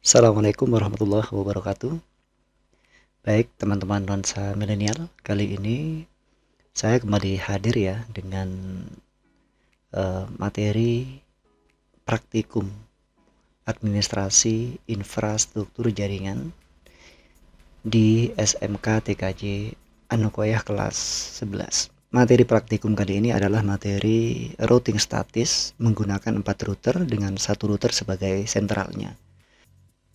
Assalamualaikum warahmatullahi wabarakatuh. Baik, teman-teman nuansa milenial, kali ini saya kembali hadir ya dengan materi praktikum administrasi infrastruktur jaringan di SMK TKJ Anukoyah kelas 11. Materi praktikum kali ini adalah materi routing statis menggunakan 4 router dengan satu router sebagai sentralnya.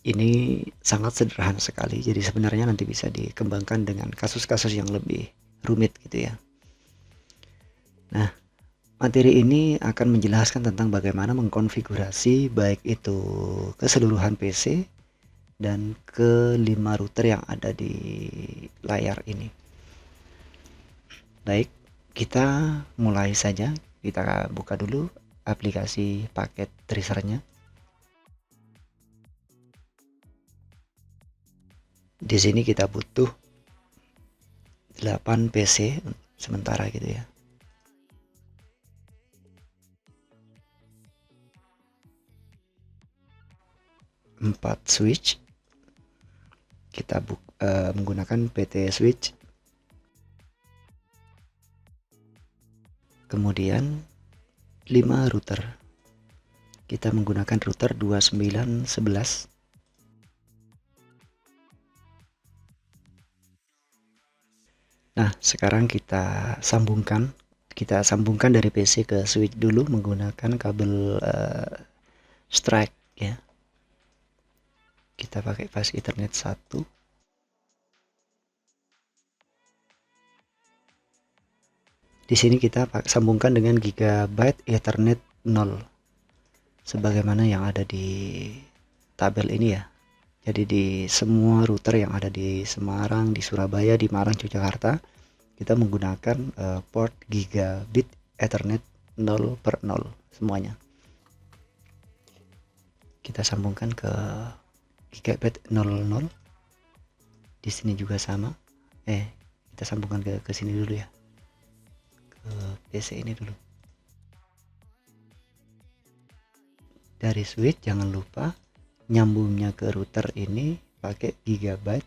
Ini sangat sederhana sekali, jadi sebenarnya nanti bisa dikembangkan dengan kasus-kasus yang lebih rumit gitu ya. Nah, materi ini akan menjelaskan tentang bagaimana mengkonfigurasi baik itu keseluruhan PC dan ke 5 router yang ada di layar ini. Baik, kita mulai saja. Kita buka dulu aplikasi paket tracernya. Di sini kita butuh 8 PC sementara gitu ya. Empat switch, kita menggunakan PT switch. Kemudian 5 router, kita menggunakan router 2911. Nah, sekarang kita sambungkan dari PC ke switch dulu menggunakan kabel strike ya. Kita pakai fast ethernet 1. Di sini kita sambungkan dengan gigabyte ethernet 0 sebagaimana yang ada di tabel ini ya. Jadi di semua router yang ada di Semarang, di Surabaya, di Malang, Yogyakarta, kita menggunakan port gigabit ethernet 0/0 semuanya. Kita sambungkan ke gigabit 00. Di sini juga sama. Kita sambungkan ke sini dulu ya. Ke PC ini dulu. Dari switch jangan lupa nyambungnya ke router ini pakai gigabit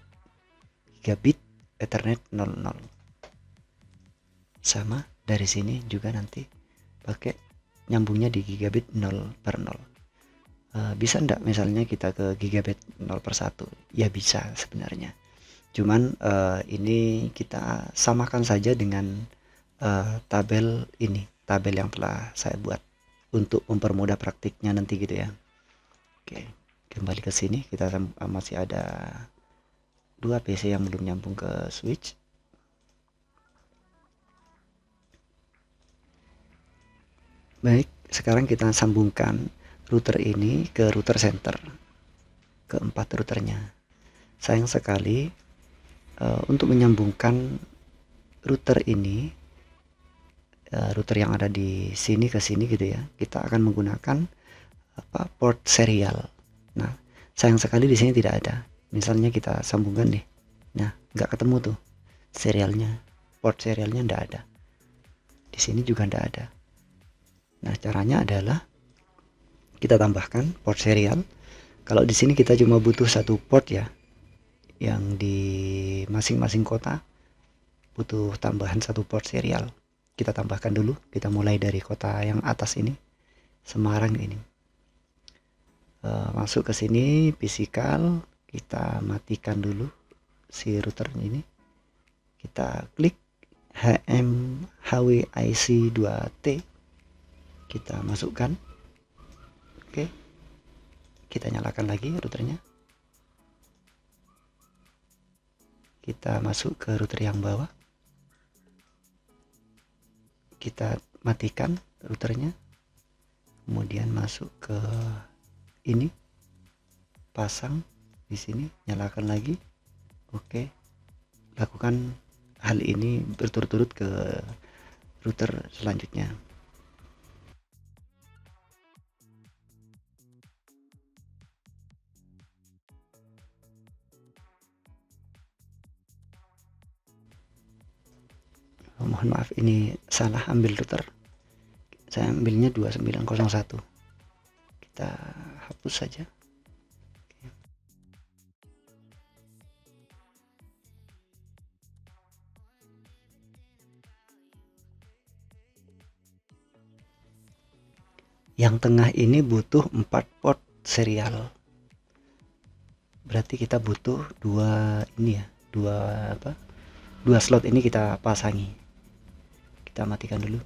ethernet 00. Sama dari sini juga nanti pakai nyambungnya di gigabit 0/0. Bisa enggak misalnya kita ke gigabit 0/1? Ya bisa sebenarnya. Cuman ini kita samakan saja dengan tabel ini, tabel yang telah saya buat untuk mempermudah praktiknya nanti gitu ya. Oke, kembali ke sini. Kita masih ada 2 PC yang belum nyambung ke switch. Baik, sekarang kita sambungkan router ini ke router center, ke 4 routernya. Sayang sekali untuk menyambungkan router ini, router yang ada di sini ke sini gitu ya, kita akan menggunakan port serial. Nah, sayang sekali di sini tidak ada. Misalnya kita sambungkan nih, nah nggak ketemu tuh serialnya, port serialnya nggak ada. Di sini juga nggak ada. Nah, caranya adalah kita tambahkan port serial. Kalau di sini kita cuma butuh satu port ya, yang di masing-masing kota butuh tambahan satu port serial. Kita tambahkan dulu. Kita mulai dari kota yang atas ini, Semarang ini. Masuk ke sini physical, kita matikan dulu si router ini. Kita klik HWIC2T, kita masukkan. Oke, kita nyalakan lagi routernya. Kita masuk ke router yang bawah, kita matikan routernya, kemudian masuk ke ini, pasang di sini, nyalakan lagi. Oke, lakukan hal ini berturut-turut ke router selanjutnya. Mohon maaf, ini salah ambil router. Saya ambilnya 2901. Kita hapus saja. Yang tengah ini butuh 4 port serial. Berarti kita butuh dua ini ya, dua slot ini kita pasangi. Kita matikan dulu.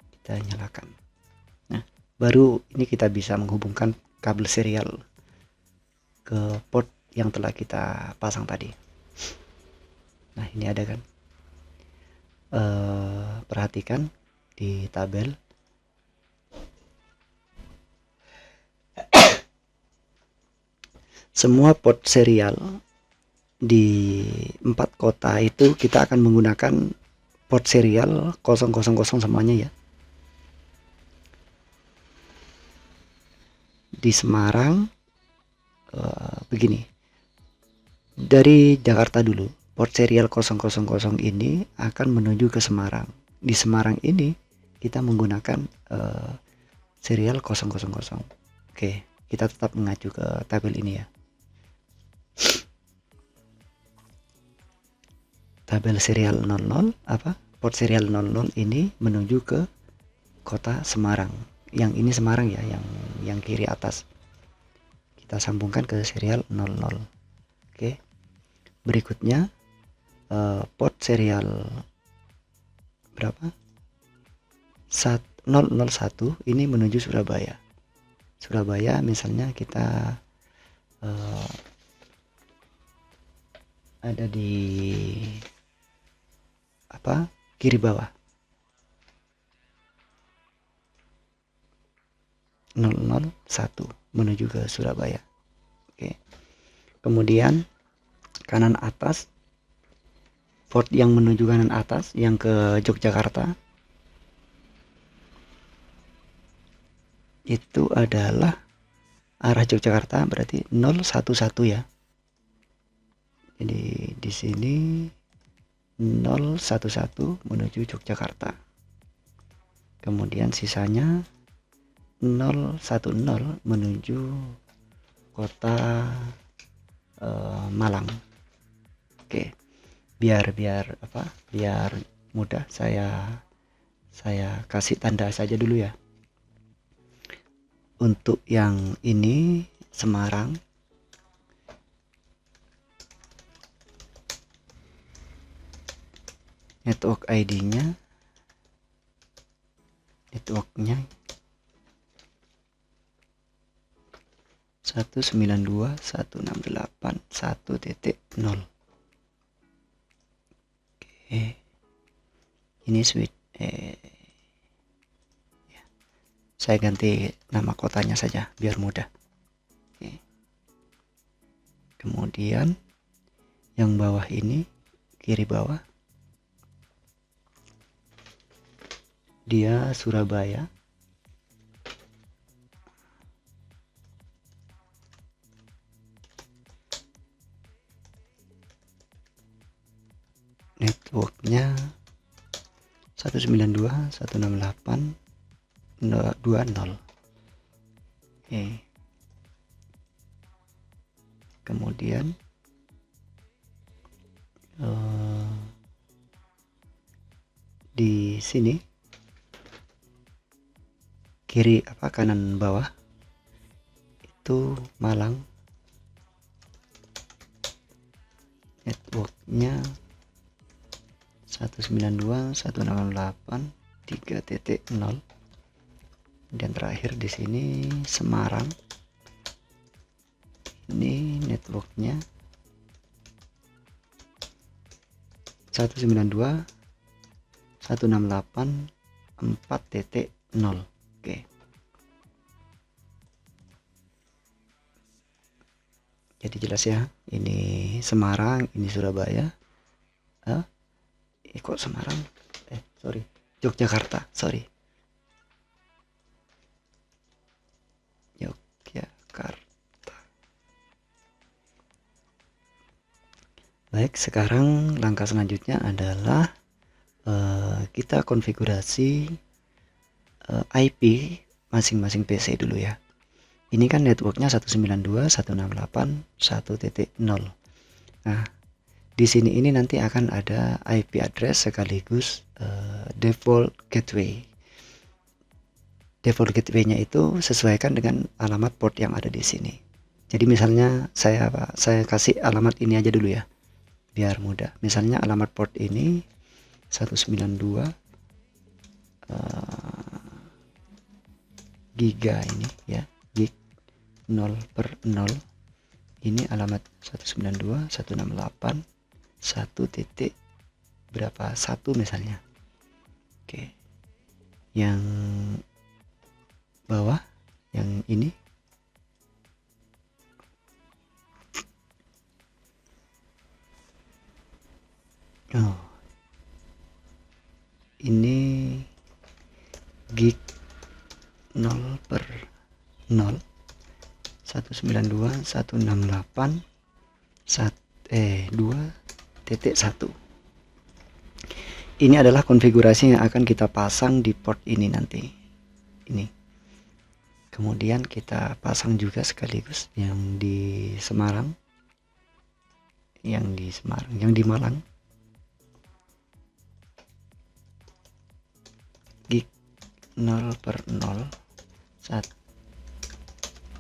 Kita nyalakan. Nah, baru ini kita bisa menghubungkan kabel serial ke port yang telah kita pasang tadi. Nah, ini ada kan. Perhatikan di tabel semua port serial di 4 kota itu kita akan menggunakan port serial 000 semuanya ya. Di Semarang begini, dari Jakarta dulu port serial 000 ini akan menuju ke Semarang. Di Semarang ini kita menggunakan serial 000. Oke, kita tetap mengacu ke tabel ini ya. Tabel serial 00 port serial 00 ini menuju ke kota Semarang. Yang ini Semarang ya, yang kiri atas. Kita sambungkan ke serial 00. Oke. Berikutnya port serial berapa? 001 ini menuju Surabaya. Surabaya misalnya kita ada di kiri bawah 001 menuju ke Surabaya. Oke. Kemudian kanan atas, port yang menuju kanan atas yang ke Yogyakarta itu adalah arah Yogyakarta, berarti 011 ya. Jadi di sini 011 menuju Yogyakarta. Kemudian sisanya 010 menuju kota Malang. Oke. Biar mudah saya kasih tanda saja dulu ya. Untuk yang ini Semarang, network ID-nya, networknya 192.168.1.0. Oke, ini switch ya. Saya ganti nama kotanya saja biar mudah. Oke. Kemudian yang bawah ini, kiri bawah, dia Surabaya. Networknya 192.168.20. Oke. Kemudian di sini kiri kanan bawah itu Malang, networknya 192.168.3.0. dan terakhir di sini Semarang, ini networknya 192.168.4.0. Oke. Jadi jelas ya, ini Semarang, ini Surabaya. Kok Semarang? Sorry, Yogyakarta, sorry. Yogyakarta. Baik, sekarang langkah selanjutnya adalah kita konfigurasi IP masing-masing PC dulu ya. Ini kan networknya 192.168.1.0. Nah, Di sini ini nanti akan ada IP address sekaligus default gateway. Default gateway-nya itu sesuaikan dengan alamat port yang ada di sini. Jadi misalnya saya kasih alamat ini aja dulu ya, biar mudah. Misalnya alamat port ini 192 giga ini ya, gig 0 per 0. Ini alamat 192.168 1 titik berapa 1 misalnya. Oke, yang bawah yang ini ini gig 0 per 0 192.168 2.1. Ini adalah konfigurasi yang akan kita pasang di port ini nanti. Ini. Kemudian kita pasang juga sekaligus yang di Semarang. Yang di Malang. Gig 0 per 0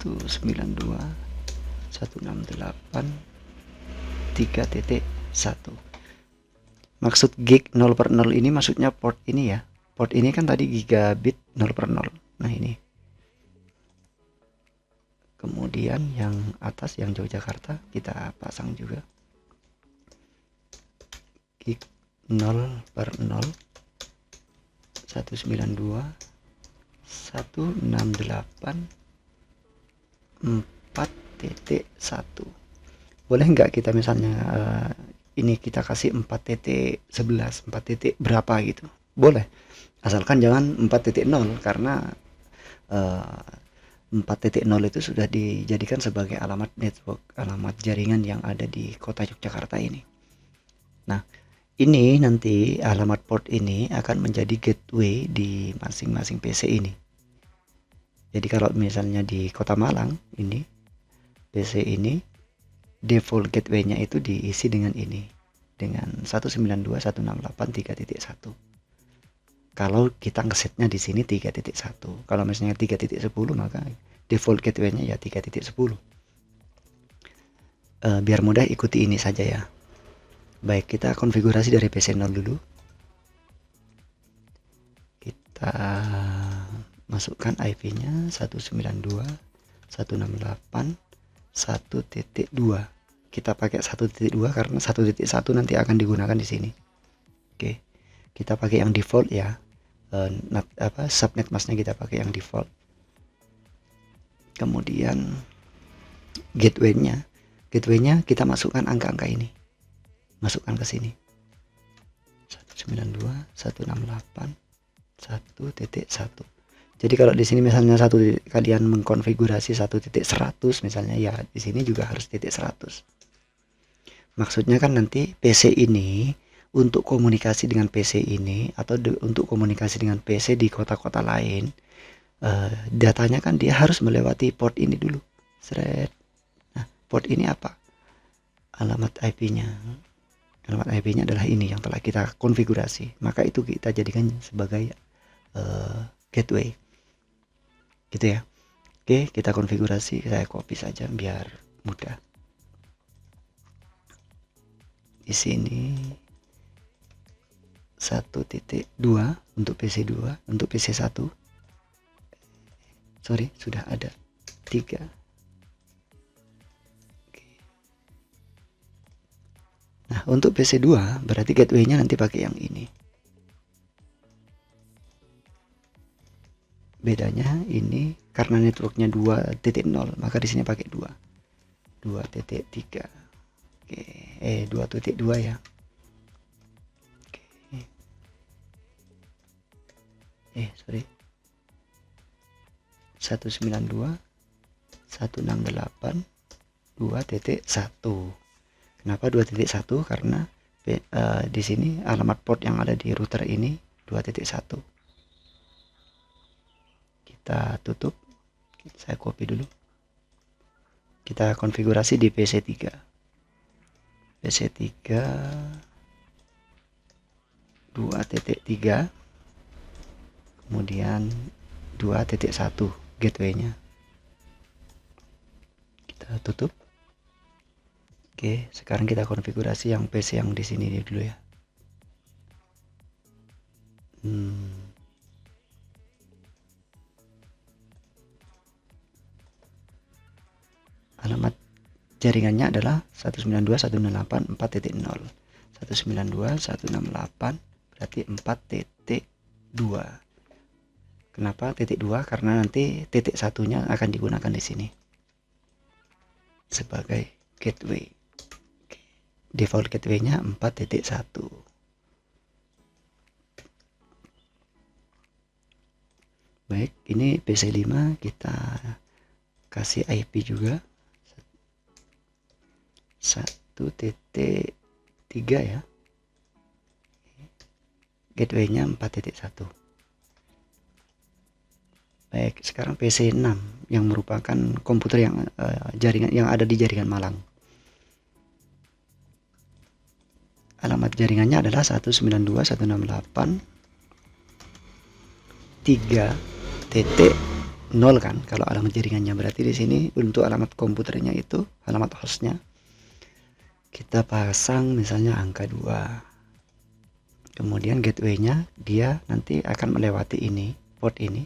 192.168 3.1. Maksud gig 0 per 0 ini maksudnya port ini ya. Port ini kan tadi gigabit 0 per 0. Nah ini. Kemudian yang atas yang Yogyakarta kita pasang juga. Gig 0 per 0 192.168 4.1. Boleh nggak kita misalnya ini kita kasih 4.11 4 titik berapa gitu, boleh, asalkan jangan 4.0 karena 4.0 itu sudah dijadikan sebagai alamat network, alamat jaringan yang ada di kota Yogyakarta ini. Nah ini nanti alamat port ini akan menjadi gateway di masing-masing PC ini. Jadi kalau misalnya di kota Malang ini PC ini default gateway-nya itu diisi dengan ini, dengan 192.168 3.1. Kalau kita ngesetnya di sini 3.1. Kalau misalnya 3.10 maka default gateway-nya ya 3.10. Biar mudah ikuti ini saja ya. Baik, kita konfigurasi dari PC 0 dulu. Kita masukkan IP-nya 192.168 1.2. Kita pakai 1.2 karena 1.1 nanti akan digunakan di sini. Oke. Kita pakai yang default ya. Subnet masknya kita pakai yang default. Kemudian gateway-nya kita masukkan angka-angka ini. Masukkan ke sini. 192.168 1.1. Jadi kalau di sini misalnya kalian mengkonfigurasi 1.100 misalnya ya di sini juga harus 100. Maksudnya kan nanti PC ini untuk komunikasi dengan PC ini atau untuk komunikasi dengan PC di kota-kota lain, datanya kan dia harus melewati port ini dulu. Nah, port ini apa? Alamat IP-nya. Alamat IP-nya adalah ini yang telah kita konfigurasi. Maka itu kita jadikan sebagai gateway. Gitu ya. Oke, kita konfigurasi, saya copy saja biar mudah. Di sini 1.2 untuk PC 2, untuk PC 1. Sorry, sudah ada 3. Oke. Nah, untuk PC 2 berarti gateway-nya nanti pakai yang ini. Bedanya ini karena networknya 2.0 maka di sini pakai 2.3. Oke, 2.2 ya. Oke. Sorry. 192.168 2.1. Kenapa 2.1? Karena di sini alamat port yang ada di router ini 2.1. Kita tutup, saya copy dulu, kita konfigurasi di PC 3. PC3 2.3, kemudian 2.1 gateway-nya. Kita tutup. Oke, sekarang kita konfigurasi yang PC yang di sini dulu ya. Alamat jaringannya adalah 192.168.4.0. 192.168 berarti 4.2. Kenapa titik 2? Karena nanti titik satunya akan digunakan di sini sebagai gateway. Default gateway-nya 4.1. Baik, ini PC5 kita kasih IP juga 1.3 ya. Gateway-nya 4.1. Baik, sekarang PC6 yang merupakan komputer yang jaringan yang ada di jaringan Malang. Alamat jaringannya adalah 192.168.3.0 kan kalau alamat jaringannya. Berarti di sini untuk alamat komputernya itu, alamat hostnya kita pasang misalnya angka 2. Kemudian gateway-nya dia nanti akan melewati ini, port ini.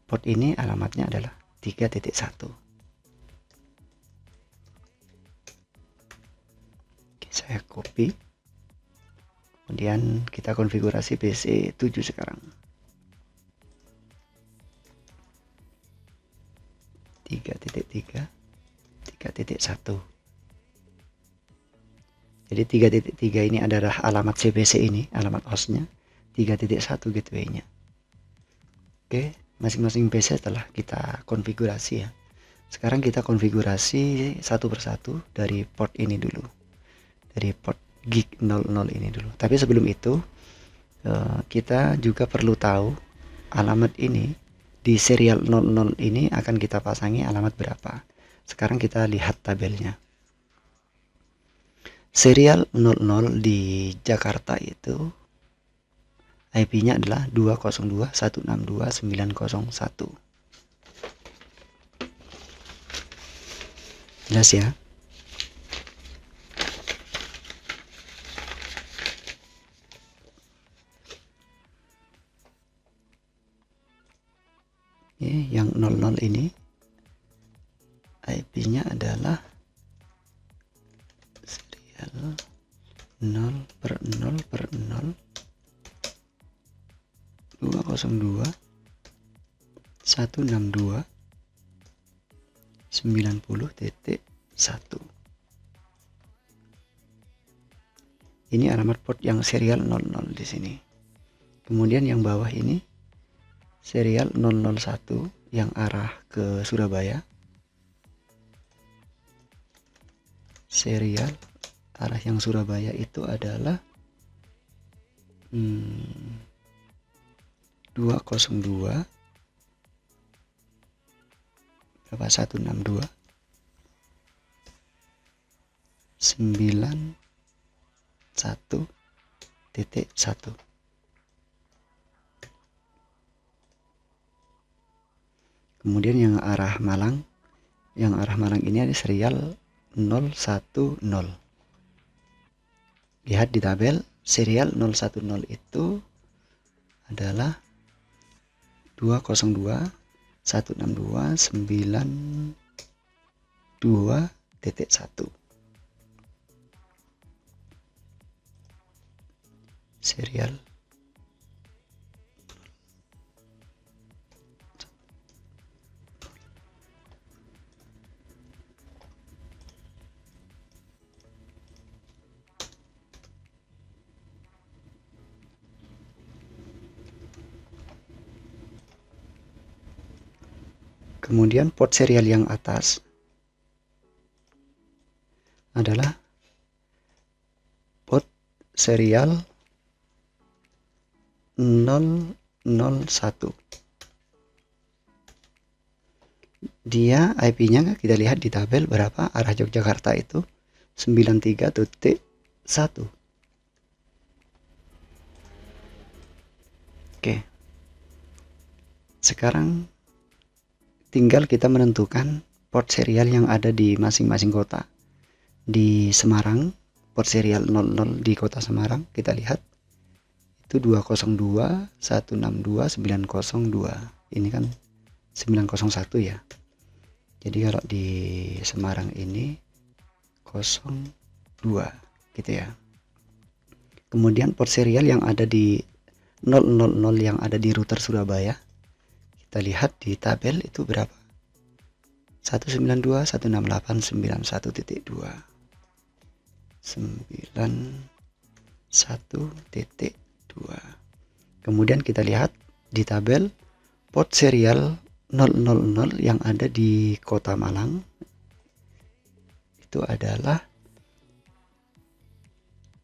Port ini alamatnya adalah 3.1. Oke, saya copy. Kemudian kita konfigurasi PC7 sekarang. 3.3, 3.1. Jadi 3.3 ini adalah alamat CPC ini, alamat hostnya. 3.1 gateway-nya. Oke, masing-masing PC telah kita konfigurasi ya. Sekarang kita konfigurasi satu persatu dari port ini dulu. Dari port gig 00 ini dulu. Tapi sebelum itu kita juga perlu tahu alamat ini di serial 00 ini akan kita pasangi alamat berapa. Sekarang kita lihat tabelnya. Serial 00 di Jakarta itu IP-nya adalah 202.162.901. Jelas ya? Yang 00 ini IP-nya adalah serial 0/0/0 202.162.90.1. Ini alamat port yang serial 00 di sini. Kemudian yang bawah ini serial 001 yang arah ke Surabaya. Serial arah yang Surabaya itu adalah 202 berapa 162 91.1. Kemudian yang arah Malang ini ada serial 010. Lihat di tabel, serial 010 itu adalah 202.162.92.1. Serial kemudian port serial yang atas adalah port serial 001. Dia IP-nya kita lihat di tabel berapa, arah Yogyakarta itu 93.1. Oke, sekarang tinggal kita menentukan port serial yang ada di masing-masing kota. Di Semarang, port serial 00 di kota Semarang, kita lihat itu 202 162 902. Ini kan 901 ya. Jadi kalau di Semarang ini 02 gitu ya. Kemudian port serial yang ada di 000 yang ada di router Surabaya, kita lihat di tabel itu berapa? 192.168.91.2 91.2. Kemudian kita lihat di tabel port serial 000 yang ada di kota Malang itu adalah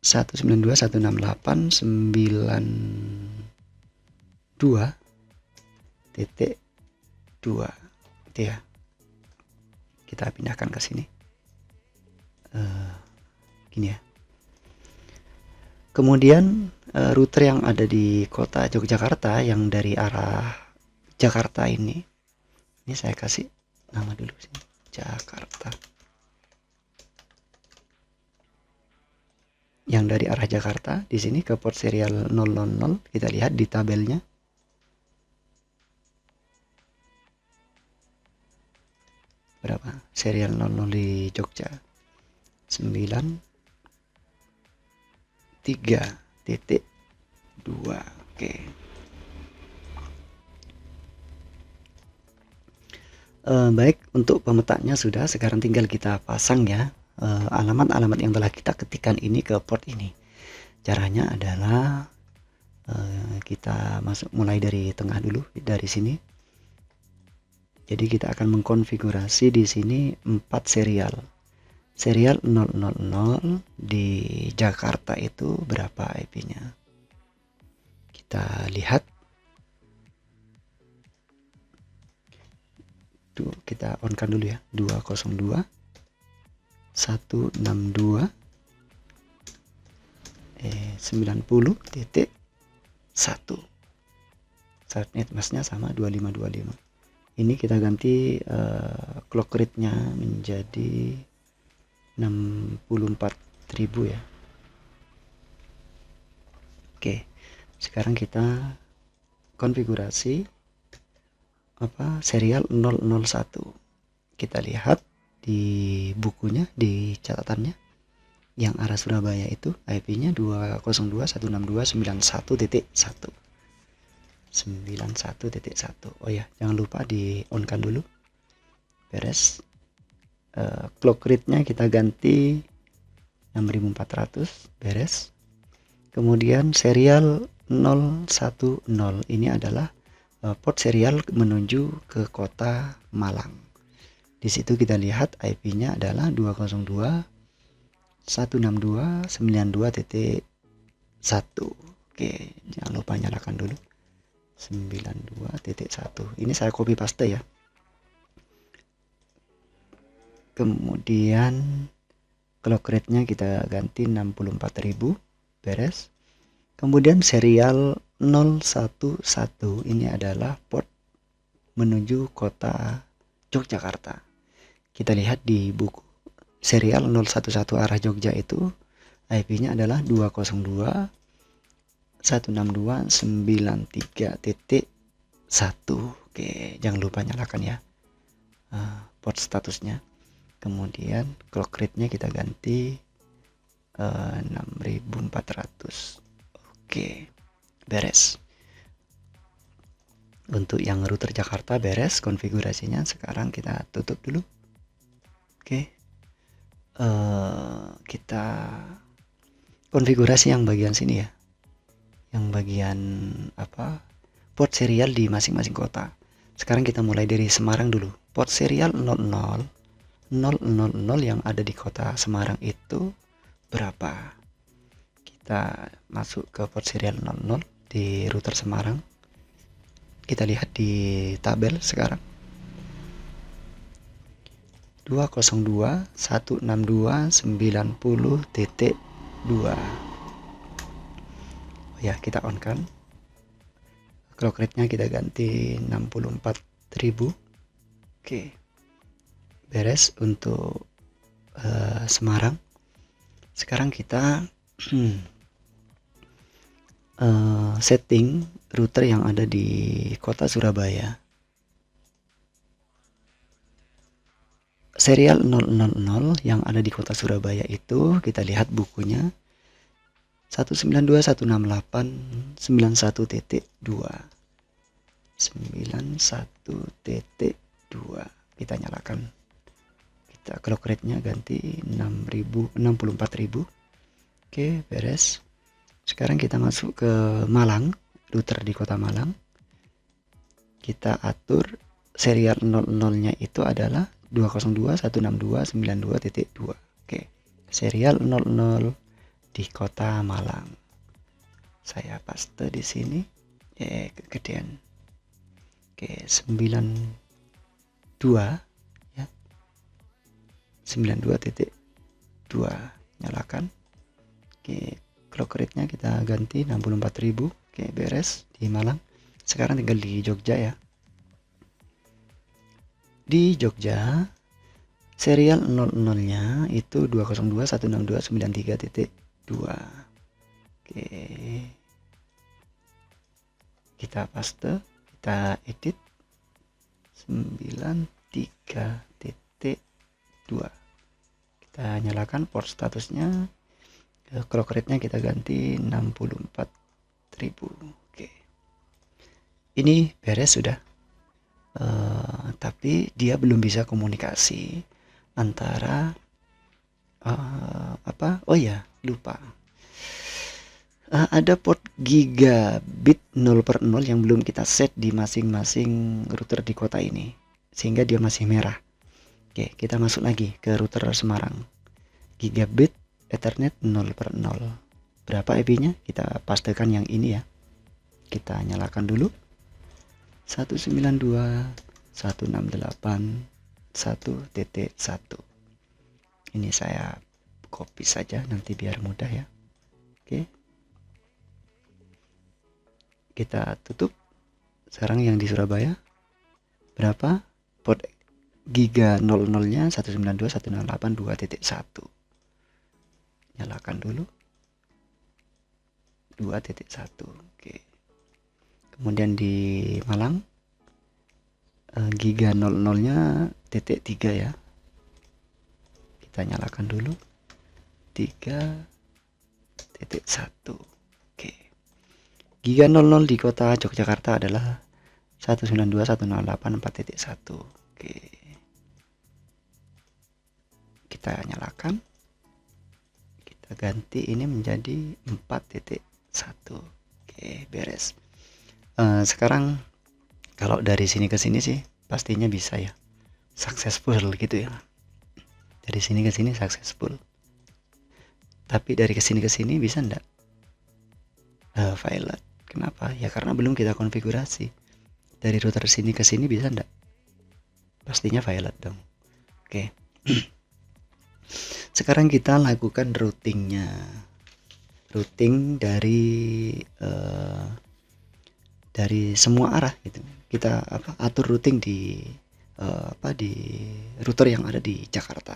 192.168.92.2 itu ya. Kita pindahkan ke sini gini ya. Kemudian router yang ada di kota Yogyakarta yang dari arah Jakarta ini saya kasih nama dulu sini, Jakarta. Yang dari arah Jakarta di sini ke port serial 000, kita lihat di tabelnya. Berapa? Serial 00 di Jogja. 93.2. Oke. Baik, untuk pemetanya sudah, sekarang tinggal kita pasang ya alamat-alamat yang telah kita ketikkan ini ke port ini. Caranya adalah kita mulai dari tengah dulu, dari sini. Jadi kita akan mengkonfigurasi di sini 4 serial. Serial 000 di Jakarta itu berapa IP-nya? Kita lihat. Kita on-kan dulu ya. 202 162 90.1. Subnet masknya sama 2525. Ini kita ganti clock rate-nya menjadi 64.000 ya. Oke, sekarang kita konfigurasi serial 001. Kita lihat di bukunya, di catatannya, yang arah Surabaya itu IP-nya 202.162.91.1. 91.1. Oh ya, jangan lupa di on-kan dulu. Beres. Clock rate-nya kita ganti 6400. Beres. Kemudian serial 010 ini adalah port serial menuju ke kota Malang. Di situ kita lihat IP-nya adalah 202.162.92.1. Oke, jangan lupa nyalakan dulu. 92.1. Ini saya copy paste ya. Kemudian clock rate-nya kita ganti 64.000. Beres. Kemudian serial 011 ini adalah port menuju kota Yogyakarta. Kita lihat di buku serial 011 arah Jogja itu IP-nya adalah 202.162.93.1. Oke, jangan lupa nyalakan ya port statusnya. Kemudian clock rate-nya kita ganti 6400. Oke, beres. Untuk yang router Jakarta beres konfigurasinya. Sekarang kita tutup dulu. Oke, kita konfigurasi yang bagian sini ya, yang bagian port serial di masing-masing kota. Sekarang kita mulai dari Semarang dulu. Port serial 000 yang ada di kota Semarang itu berapa? Kita masuk ke port serial 00 di router Semarang. Kita lihat di tabel sekarang. 202.162.90.2. Oh ya, kita on kan. Clock rate-nya kita ganti 64.000. Oke. Beres untuk Semarang. Sekarang kita setting router yang ada di kota Surabaya. Serial 000 yang ada di kota Surabaya itu kita lihat bukunya 192.168.91.2. 91.2. Kita nyalakan. Kita clock rate-nya ganti 64.000. Oke, beres. Sekarang kita masuk ke Malang, router di kota Malang. Kita atur serial 00-nya itu adalah 202.162.92.2. Oke, serial 00 di kota Malang. Saya paste di sini. Kegedean. Oke, 92 ya. 92.2. Nyalakan. Oke, clock rate-nya kita ganti 64.000. Oke, beres di Malang. Sekarang tinggal di Jogja ya. Di Jogja serial 00-nya itu 202.162.93.2. Oke, kita paste, kita edit 93.2. Kita nyalakan port statusnya, clock rate-nya kita ganti 64.000. Oke, ini beres sudah. Tapi dia belum bisa komunikasi antara oh ya, lupa. Ada port gigabit 0/0 yang belum kita set di masing-masing router di kota ini, sehingga dia masih merah. Oke, kita masuk lagi ke router Semarang. Gigabit Ethernet 0/0. Berapa IP-nya? Kita pastikan yang ini ya. Kita nyalakan dulu. 192.168.1.1. Ini saya copy saja nanti biar mudah ya. Oke, kita tutup. Sekarang yang di Surabaya berapa? Port giga 00-nya 192.168.2.1. Nyalakan dulu 2.1. Oke, kemudian di Malang giga 00-nya titik 3 ya. Kita nyalakan dulu 3.1. Oke, giga 00 di kota Yogyakarta adalah 192.168.4.1. Oke, kita nyalakan, kita ganti ini menjadi 4.1. Oke, beres. Sekarang kalau dari sini ke sini sih pastinya bisa ya, successful gitu ya. Dari sini ke sini successful. Tapi dari kesini ke sini bisa enggak? Violet. Kenapa? Ya karena belum kita konfigurasi. Dari router sini ke sini bisa enggak? Pastinya violet dong. Oke. Sekarang kita lakukan routingnya. Routing dari semua arah gitu. Kita atur routing di di router yang ada di Jakarta.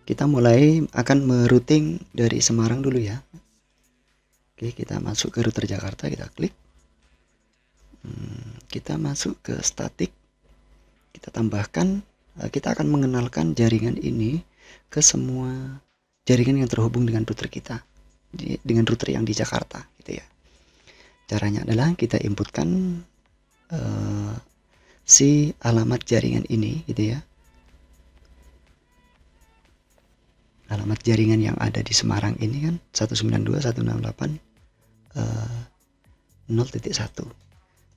Kita mulai akan merouting dari Semarang dulu ya. Oke, kita masuk ke router Jakarta, kita klik. Kita masuk ke static. Kita tambahkan, kita akan mengenalkan jaringan ini ke semua jaringan yang terhubung dengan router kita, dengan router yang di Jakarta gitu ya. Caranya adalah kita inputkan si alamat jaringan ini gitu ya. Alamat jaringan yang ada di Semarang ini kan 192.168.0.1.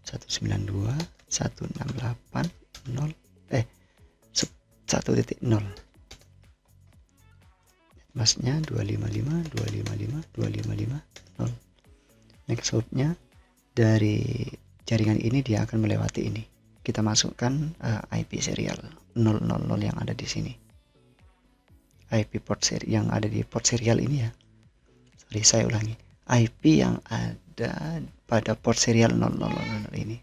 192.168.0.1. 1.0 masnya 255.255.255.0. Next hopnya dari jaringan ini dia akan melewati ini. Kita masukkan IP serial 000 yang ada di sini. IP port yang ada di port serial ini ya. Sorry, saya ulangi. IP yang ada pada port serial 000 ini.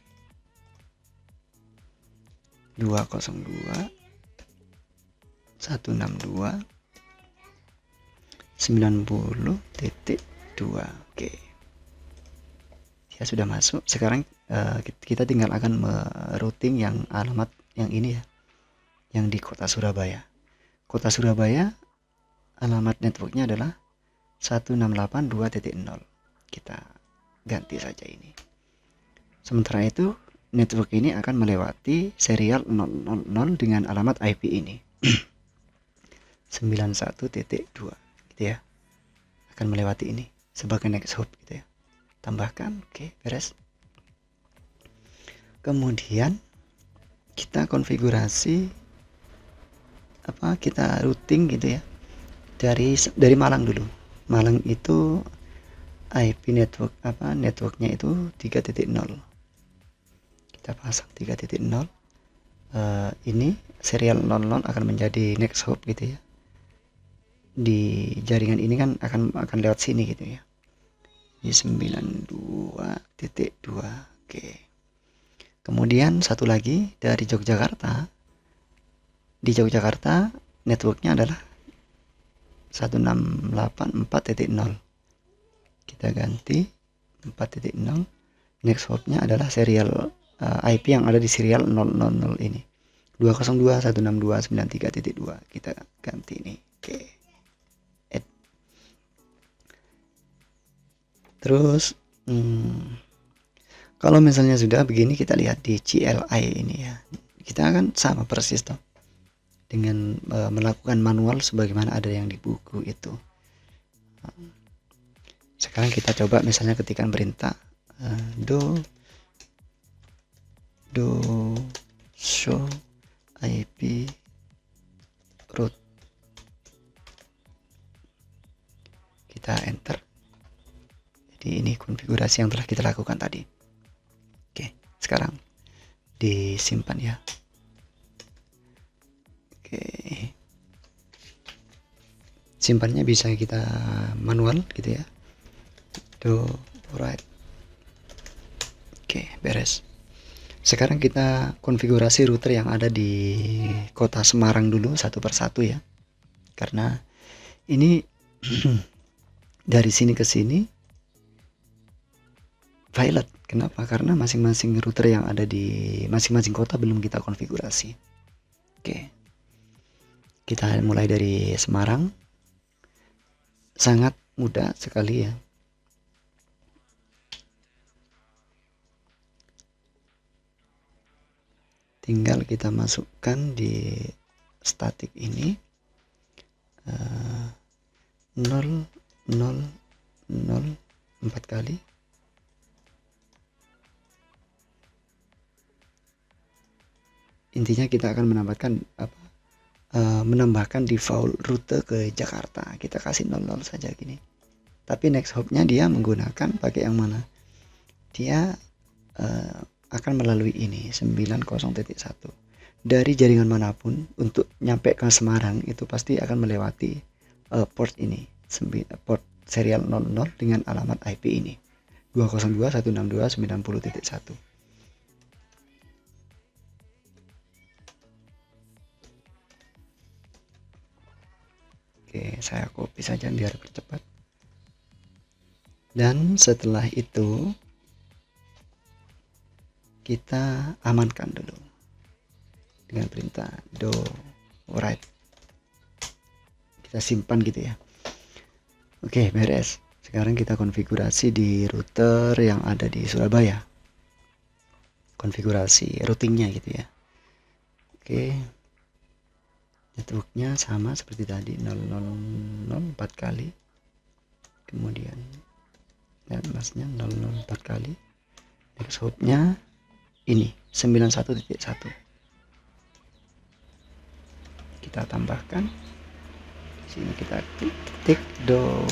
202 162 90.2. Oke. Ya sudah masuk. Sekarang kita tinggal akan merouting yang alamat yang ini ya. Yang di kota Surabaya. Kota Surabaya alamat networknya adalah 168.2.0. Kita ganti saja ini. Sementara itu network ini akan melewati serial 000 dengan alamat IP ini. 91.2 gitu ya. Akan melewati ini sebagai next hop gitu ya. Tambahkan, oke, beres. Kemudian kita konfigurasi kita routing gitu ya. Dari Malang dulu. Malang itu IP network networknya itu 3.0. Kita pasang 3.0. Ini serial 00 akan menjadi next hop gitu ya. Di jaringan ini kan akan lewat sini gitu ya. Di 92.2. Oke. Kemudian satu lagi dari Yogyakarta. Di Yogyakarta networknya adalah 168.4.0. Kita ganti 4.0. Next hopnya adalah serial IP yang ada di serial 000 ini. 202.162.93.2. Kita ganti ini. Oke. Add. Terus kalau misalnya sudah begini, kita lihat di CLI ini ya. Kita akan sama persis toh dengan melakukan manual sebagaimana ada yang di buku itu. Sekarang kita coba misalnya ketikkan perintah do show IP route. Kita enter. Jadi ini konfigurasi yang telah kita lakukan tadi. Oke, sekarang disimpan ya. Oke. Simpannya bisa kita manual gitu ya. Do right. Oke, beres. Sekarang kita konfigurasi router yang ada di kota Semarang dulu satu persatu ya. Karena ini dari sini ke sini violet. Kenapa? Karena masing-masing router yang ada di masing-masing kota belum kita konfigurasi. Oke. Kita mulai dari Semarang. Sangat mudah sekali ya. Tinggal kita masukkan di static ini 0 0 0 4 kali. Intinya kita akan menambahkan default rute ke Jakarta. Kita kasih 00 saja gini. Tapi next hopnya dia menggunakan pakai yang mana? Dia akan melalui ini 90.1 dari jaringan manapun untuk nyampe ke Semarang itu pasti akan melewati port ini, port serial 00 dengan alamat IP ini 202.162.90.1. Oke, saya copy saja biar percepat. Dan setelah itu kita amankan dulu dengan perintah do write. Kita simpan gitu ya. Oke, beres. Sekarang kita konfigurasi di router yang ada di Surabaya. Konfigurasi routingnya gitu ya. Oke. Networknya sama seperti tadi 000 4 kali. Kemudian netmasnya 004 kali. Next hopnya ini 91.1. Kita tambahkan di sini, kita klik do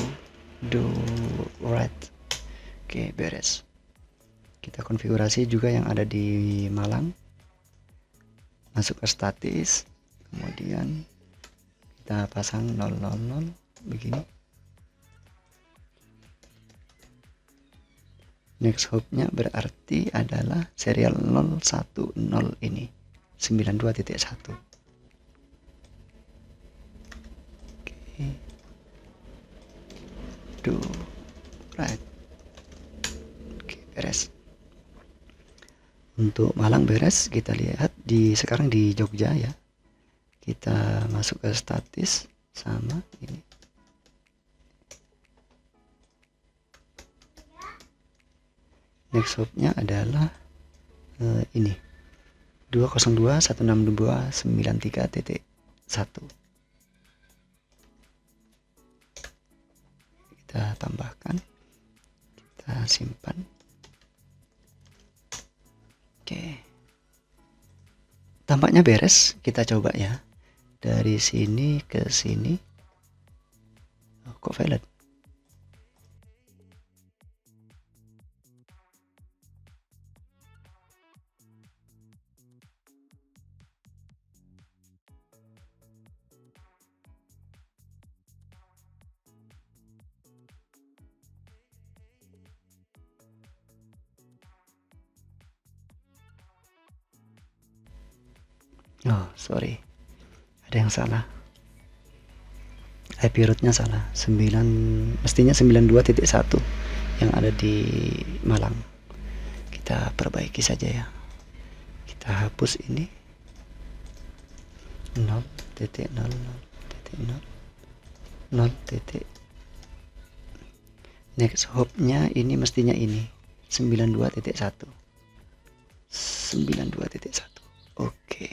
right. Oke, beres. Kita konfigurasi juga yang ada di Malang, masuk ke statis, kemudian kita pasang 000 begini. Next hopnya berarti adalah serial 010 ini 92.1. Oke, do right. Oke, beres. Untuk Malang beres. Kita lihat sekarang di Jogja ya. Kita masuk ke statis, sama ini. Next hopnya adalah ini 202.162.93.1. Kita tambahkan, kita simpan. Oke, tampaknya beres. Kita coba ya, dari sini ke sini. Kok valid? Oh, sorry, ada yang salah. IP rootnya salah. Mestinya 92.1 yang ada di Malang. Kita perbaiki saja ya. Kita hapus ini 0.00.0. Next hopnya ini mestinya ini 92.1. Oke,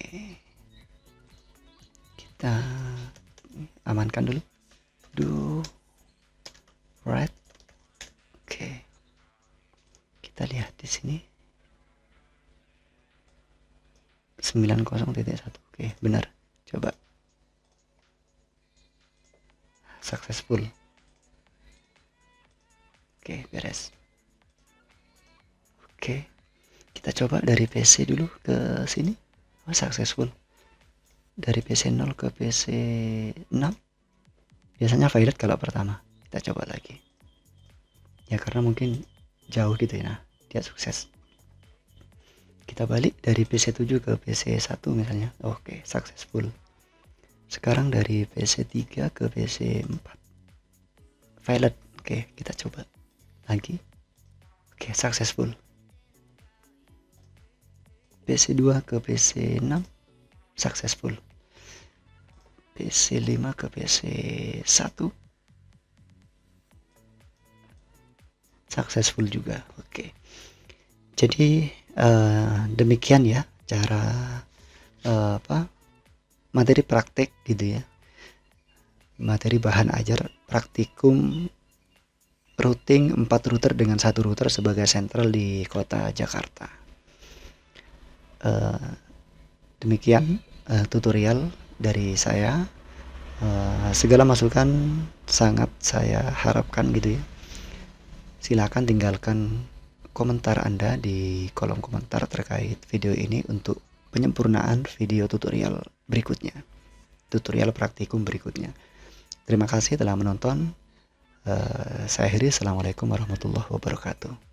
kita amankan dulu. Do right. Oke, kita lihat di sini 90.1. Oke, benar. Coba. Successful. Oke, beres. Oke, kita coba dari PC dulu ke sini. Oh, successful. Dari PC 0 ke PC 6 biasanya valid kalau pertama. Kita coba lagi ya, karena mungkin jauh gitu ya. Nah, dia sukses. Kita balik dari PC 7 ke PC 1 misalnya. Oke, successful. Sekarang dari PC 3 ke PC 4 valid. Oke, kita coba lagi. Oke, successful. PC 2 ke PC 6 successful. PC 5 ke PC 1 successful juga. Oke, jadi demikian ya cara materi praktek gitu ya, materi bahan ajar praktikum routing 4 router dengan 1 router sebagai sentral di kota Jakarta. Demikian tutorial dari saya. Segala masukan sangat saya harapkan gitu ya. Silakan tinggalkan komentar Anda di kolom komentar terkait video ini untuk penyempurnaan video tutorial berikutnya, tutorial praktikum berikutnya. Terima kasih telah menonton. Saya akhiri. Assalamualaikum warahmatullahi wabarakatuh.